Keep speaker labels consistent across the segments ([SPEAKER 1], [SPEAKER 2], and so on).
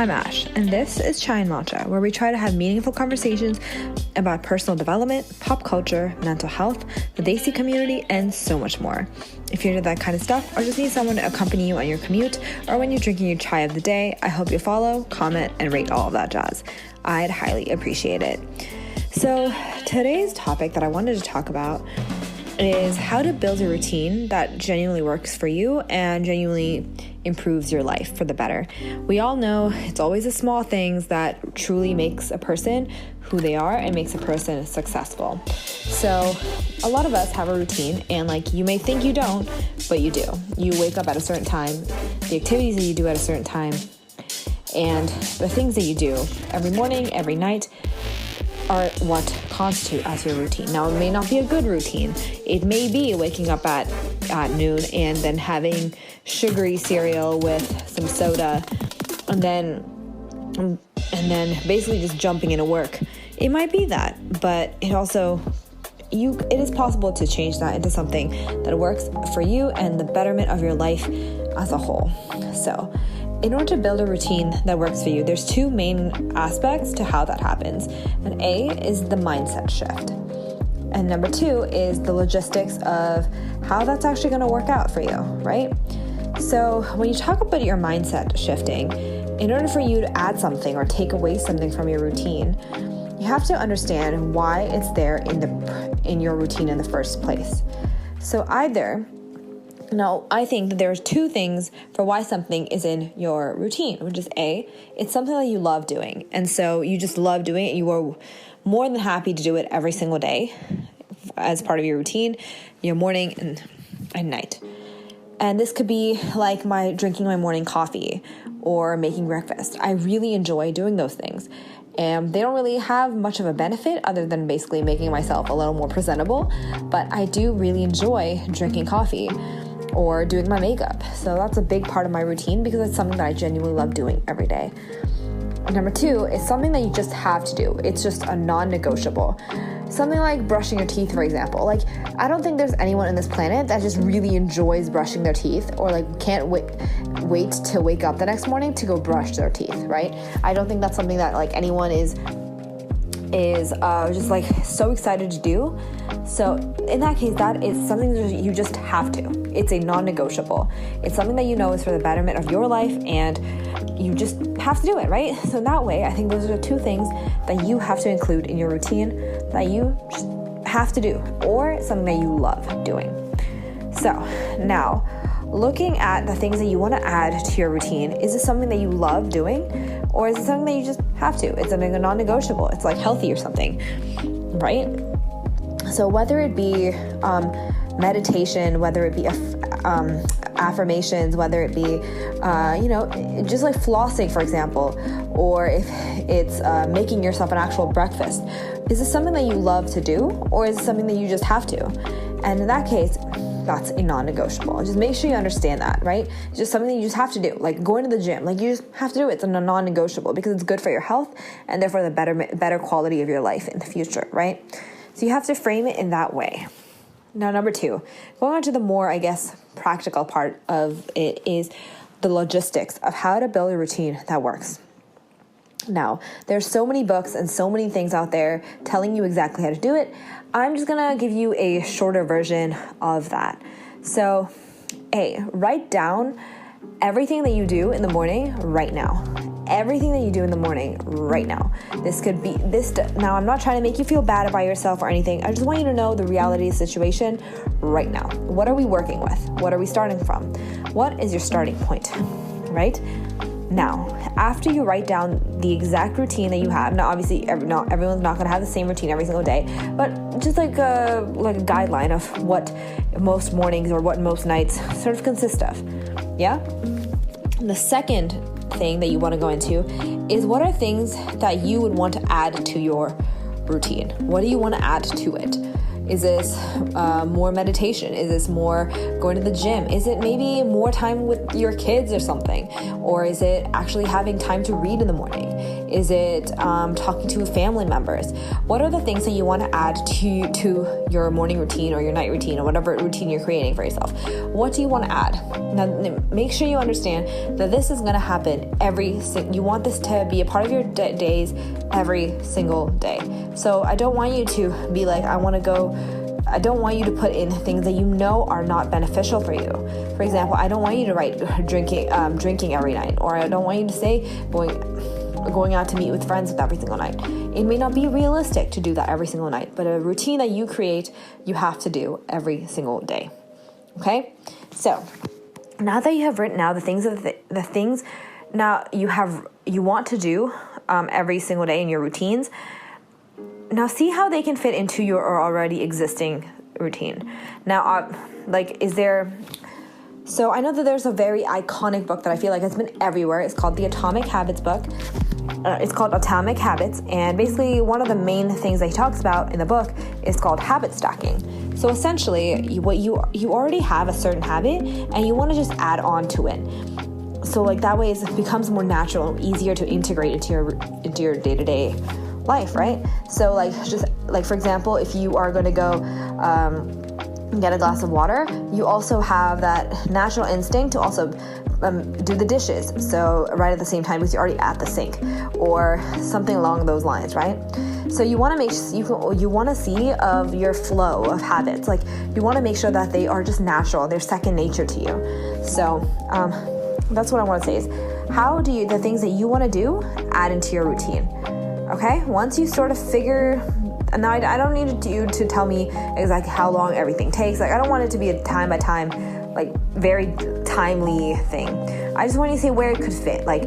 [SPEAKER 1] I'm Ash, and this is Chai and Matcha, where we try to have meaningful conversations about personal development, pop culture, mental health, the Desi community, and so much more. If you're into that kind of stuff, or just need someone to accompany you on your commute, or when you're drinking your chai of the day, I hope you follow, comment, and rate all of that jazz. I'd highly appreciate it. So today's topic that I wanted to talk about is how to build a routine that genuinely works for you and genuinely improves your life for the better. We all know it's always the small things that truly makes a person who they are and makes a person successful. So a lot of us have a routine, and you may think you don't, but you do. You wake up at a certain time, the activities that you do at a certain time, and the things that you do every morning, every night are what constitute as your routine. Now, it may not be a good routine. It may be waking up at noon and then having sugary cereal with some soda and then basically just jumping into work. It might be that, but it is possible to change that into something that works for you and the betterment of your life as a whole. So, in order to build a routine that works for you, there's two main aspects to how that happens. And A is the mindset shift. And number two is the logistics of how that's actually going to work out for you, right? So when you talk about your mindset shifting, in order for you to add something or take away something from your routine, you have to understand why it's there in your routine in the first place. So Now, I think that there's two things for why something is in your routine, which is A, it's something that you love doing. And so you just love doing it. You are more than happy to do it every single day as part of your routine, your morning and night. And this could be like drinking my morning coffee or making breakfast. I really enjoy doing those things. And they don't really have much of a benefit other than basically making myself a little more presentable. But I do really enjoy drinking coffee or doing my makeup. So that's a big part of my routine because it's something that I genuinely love doing every day. And number two is something that you just have to do. It's just a non-negotiable. Something like brushing your teeth, for example. I don't think there's anyone on this planet that just really enjoys brushing their teeth or can't wait to wake up the next morning to go brush their teeth, right? I don't think that's something that anyone is just so excited to do. So in that case, that is something that you just have to. It's a non-negotiable. It's something that you know is for the betterment of your life and you just have to do it, right? So that way, I think those are the two things that you have to include in your routine that you just have to do or something that you love doing. So now, looking at the things that you want to add to your routine, is this something that you love doing or is it something that you just have to? It's something non-negotiable. It's healthy or something, right? So whether it be meditation, whether it be affirmations, whether it be, just flossing, for example, or if it's making yourself an actual breakfast, is this something that you love to do or is it something that you just have to? And in that case, that's a non-negotiable. Just make sure you understand that, right? It's just something that you just have to do, like going to the gym. You just have to do it. It's a non-negotiable because it's good for your health and therefore the better quality of your life in the future, right? So you have to frame it in that way. Now, number two, going on to the more, practical part of it is the logistics of how to build a routine that works. Now, there's so many books and so many things out there telling you exactly how to do it. I'm just going to give you a shorter version of that. So, A, write down everything that you do in the morning right now. Everything that you do in the morning right now. This could be this. Now, I'm not trying to make you feel bad about yourself or anything. I just want you to know the reality of the situation right now. What are we working with? What are we starting from? What is your starting point, right? Now, after you write down the exact routine that you have, now obviously not everyone's not going to have the same routine every single day, but just a guideline of what most mornings or what most nights sort of consist of. Yeah? The second thing that you want to go into is what are things that you would want to add to your routine? What do you want to add to it? Is this more meditation? Is this more going to the gym? Is it maybe more time with your kids or something? Or is it actually having time to read in the morning? Is it talking to family members? What are the things that you want to add to your morning routine or your night routine or whatever routine you're creating for yourself? What do you want to add? Now, make sure you understand that this is going to happen you want this to be a part of your days every single day. So I don't want you to be like, I don't want you to put in things that you know are not beneficial for you. For example, I don't want you to write drinking every night, or I don't want you to say going out to meet with friends every single night. It may not be realistic to do that every single night, but a routine that you create, you have to do every single day. Okay? So now that you have written out the things now you want to do every single day in your routines, now see how they can fit into your already existing routine. Now, so I know that there's a very iconic book that I feel like has been everywhere. It's called the Atomic Habits book. It's called Atomic Habits, and basically one of the main things that he talks about in the book is called habit stacking. So essentially, you already have a certain habit, and you want to just add on to it. So like that way it becomes more natural and easier to integrate into your day-to-day life, right? So like for example, if you are going to go get a glass of water, you also have that natural instinct to also do the dishes. So right at the same time because you're already at the sink, or something along those lines, right? So you want to you want to see of your flow of habits. Like you want to make sure that they are just natural, they're second nature to you. So that's what I want to say is, how do the things that you want to do add into your routine? Okay, once you sort of figure, and now I don't need you to tell me exactly how long everything takes. Like I don't want it to be a time by time, like very timely thing. I just want you to say where it could fit. Like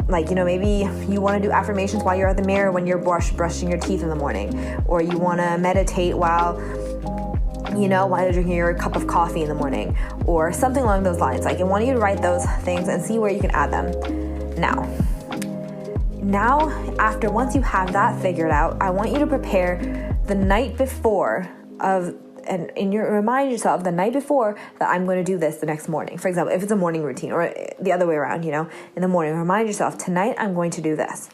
[SPEAKER 1] maybe you want to do affirmations while you're at the mirror when you're brushing your teeth in the morning, or you want to meditate while you're drinking your cup of coffee in the morning, or something along those lines. Like I want you to write those things and see where you can add them. Now, once you have that figured out, I want you to prepare the night before remind yourself the night before that I'm going to do this the next morning. For example, if it's a morning routine, or the other way around, in the morning, remind yourself, tonight I'm going to do this.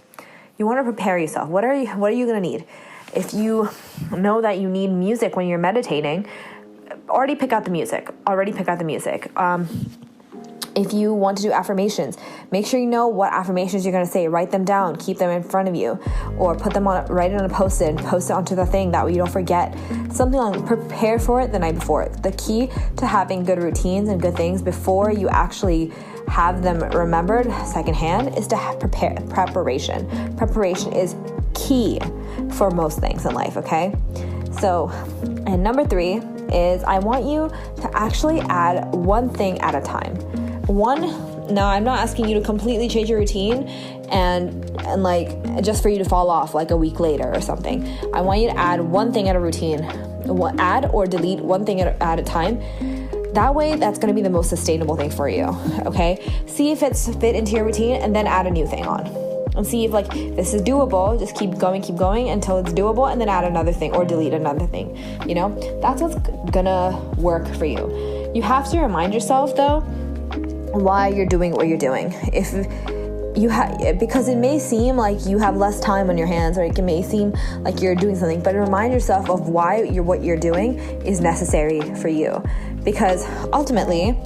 [SPEAKER 1] You want to prepare yourself. What are you going to need? If you know that you need music when you're meditating, already pick out the music. If you want to do affirmations, make sure you know what affirmations you're going to say. Write them down, keep them in front of you, or write it on a post-it and post it onto the thing that way you don't forget. Something like prepare for it the night before. The key to having good routines and good things before you actually have them remembered secondhand is to have preparation. Preparation is key for most things in life, okay? So, and number 3 is I want you to actually add one thing at a time. Now I'm not asking you to completely change your routine and just for you to fall off like a week later or something. I want you to add one thing at a routine. Add or delete one thing at a time. That way, that's going to be the most sustainable thing for you, okay? See if it's fit into your routine and then add a new thing on. And see if this is doable. Just keep going until it's doable, and then add another thing or delete another thing. That's what's gonna work for you. You have to remind yourself though why you're doing what you're doing. Because it may seem like you have less time on your hands, or it may seem like you're doing something, but remind yourself of why what you're doing is necessary for you. Because ultimately,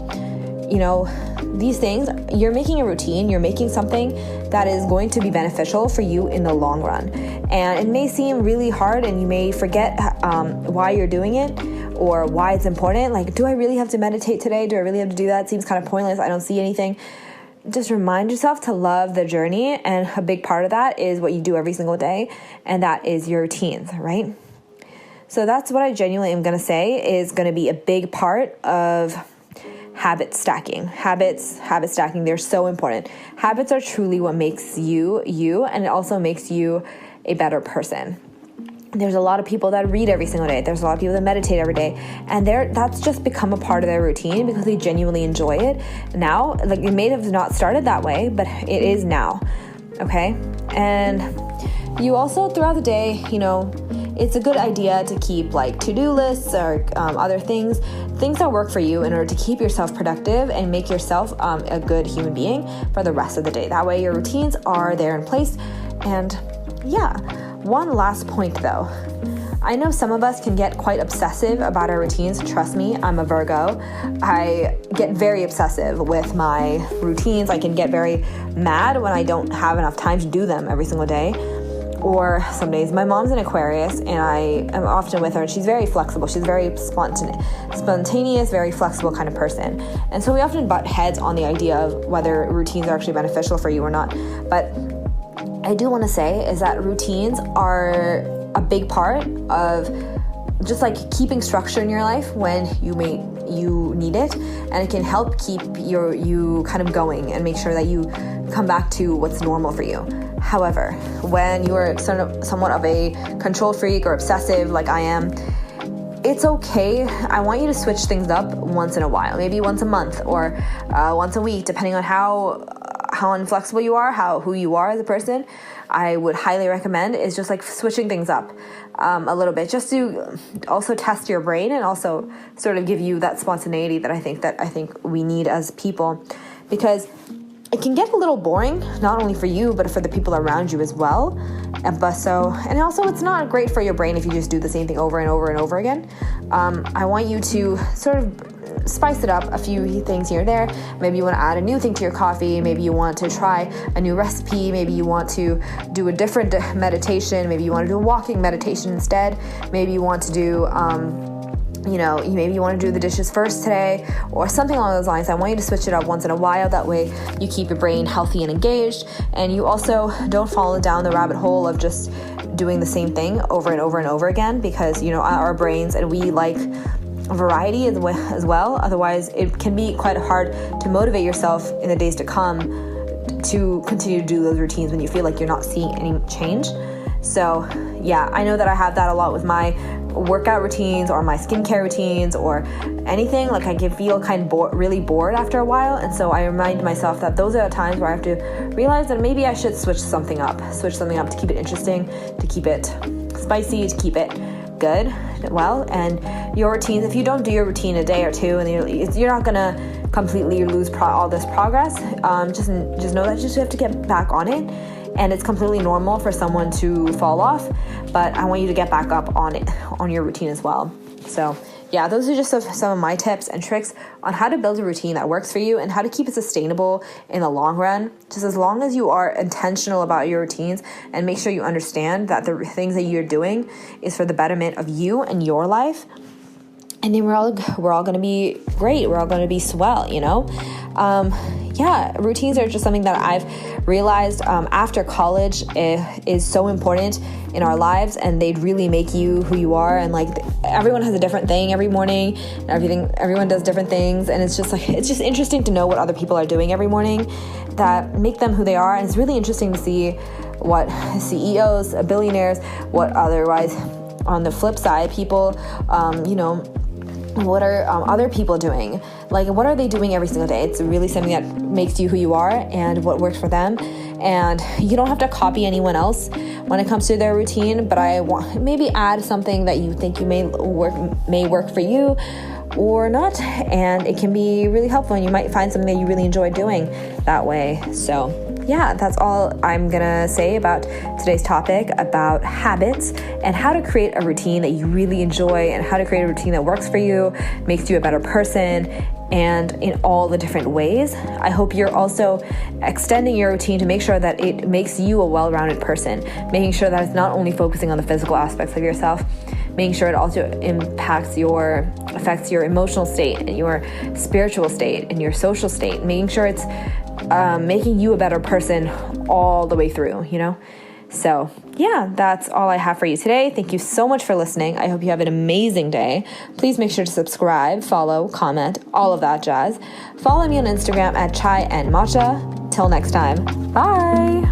[SPEAKER 1] these things, you're making a routine, you're making something that is going to be beneficial for you in the long run. And it may seem really hard, and you may forget why you're doing it or why it's important. Like, do I really have to meditate today? Do I really have to do that? It seems kind of pointless. I don't see anything. Just remind yourself to love the journey, and a big part of that is what you do every single day, and that is your routines, right? So that's what I genuinely am going to say is going to be a big part of habit stacking. Habit stacking, they're so important. Habits are truly what makes you, and it also makes you a better person. There's a lot of people that read every single day. There's a lot of people that meditate every day. And that's just become a part of their routine because they genuinely enjoy it. Now, it may have not started that way, but it is now. Okay? And you also, throughout the day, it's a good idea to keep like to-do lists or other things that work for you in order to keep yourself productive and make yourself a good human being for the rest of the day. That way your routines are there in place. And yeah, one last point though. I know some of us can get quite obsessive about our routines. Trust me, I'm a Virgo. I get very obsessive with my routines. I can get very mad when I don't have enough time to do them every single day. Or some days, my mom's an Aquarius and I am often with her and she's very flexible. She's very spontaneous, very flexible kind of person. And so we often butt heads on the idea of whether routines are actually beneficial for you or not. But I do want to say is that routines are a big part of just like keeping structure in your life when you need it, and it can help keep you kind of going and make sure that you come back to what's normal for you. However, when you are somewhat of a control freak or obsessive like I am, it's okay. I want you to switch things up once in a while, maybe once a month or once a week, depending on how inflexible you are, who you are as a person. I would highly recommend is just like switching things up a little bit, just to also test your brain and also sort of give you that spontaneity that I think we need as people, because it can get a little boring, not only for you, but for the people around you as well. And also it's not great for your brain if you just do the same thing over and over and over again. I want you to sort of spice it up a few things here and there. Maybe you want to add a new thing to your coffee. Maybe you want to try a new recipe. Maybe you want to do a different meditation. Maybe you want to do a walking meditation instead. Maybe you want to do maybe you want to do the dishes first today or something along those lines. I want you to switch it up once in a while. That way you keep your brain healthy and engaged, and you also don't fall down the rabbit hole of just doing the same thing over and over and over again, because our brains and we like variety as well. Otherwise it can be quite hard to motivate yourself in the days to come to continue to do those routines when you feel like you're not seeing any change. So yeah, I know that I have that a lot with my workout routines or my skincare routines or anything. Like I can feel kind of really bored after a while, and so I remind myself that those are the times where I have to realize that maybe I should switch something up to keep it interesting, to keep it spicy, to keep it good. Well, and your routines, if you don't do your routine a day or two, and you're not gonna completely lose all this progress. Just know that you just have to get back on it. And it's completely normal for someone to fall off, but I want you to get back up on it, on your routine as well. So yeah, those are just some of my tips and tricks on how to build a routine that works for you and how to keep it sustainable in the long run. Just as long as you are intentional about your routines and make sure you understand that the things that you're doing is for the betterment of you and your life, and then we're all going to be great. We're all going to be swell, Yeah, routines are just something that I've realized after college is so important in our lives, and they really make you who you are. And like everyone has a different thing every morning, and everyone does different things, and it's just interesting to know what other people are doing every morning that make them who they are. And it's really interesting to see what CEOs, billionaires, what otherwise on the flip side, people, what are other people doing? Like, what are they doing every single day? It's really something that makes you who you are and what works for them. And you don't have to copy anyone else when it comes to their routine, but I want maybe add something that you think may work for you or not. And it can be really helpful, and you might find something that you really enjoy doing that way. So yeah, that's all I'm gonna say about today's topic about habits and how to create a routine that you really enjoy and how to create a routine that works for you, makes you a better person, and in all the different ways. I hope you're also extending your routine to make sure that it makes you a well-rounded person, making sure that it's not only focusing on the physical aspects of yourself, making sure it also affects your emotional state and your spiritual state and your social state, making sure it's making you a better person all the way through, So yeah, that's all I have for you today. Thank you so much for listening. I hope you have an amazing day. Please make sure to subscribe, follow, comment, all of that jazz. Follow me on Instagram at Chai and Matcha. Till next time. Bye.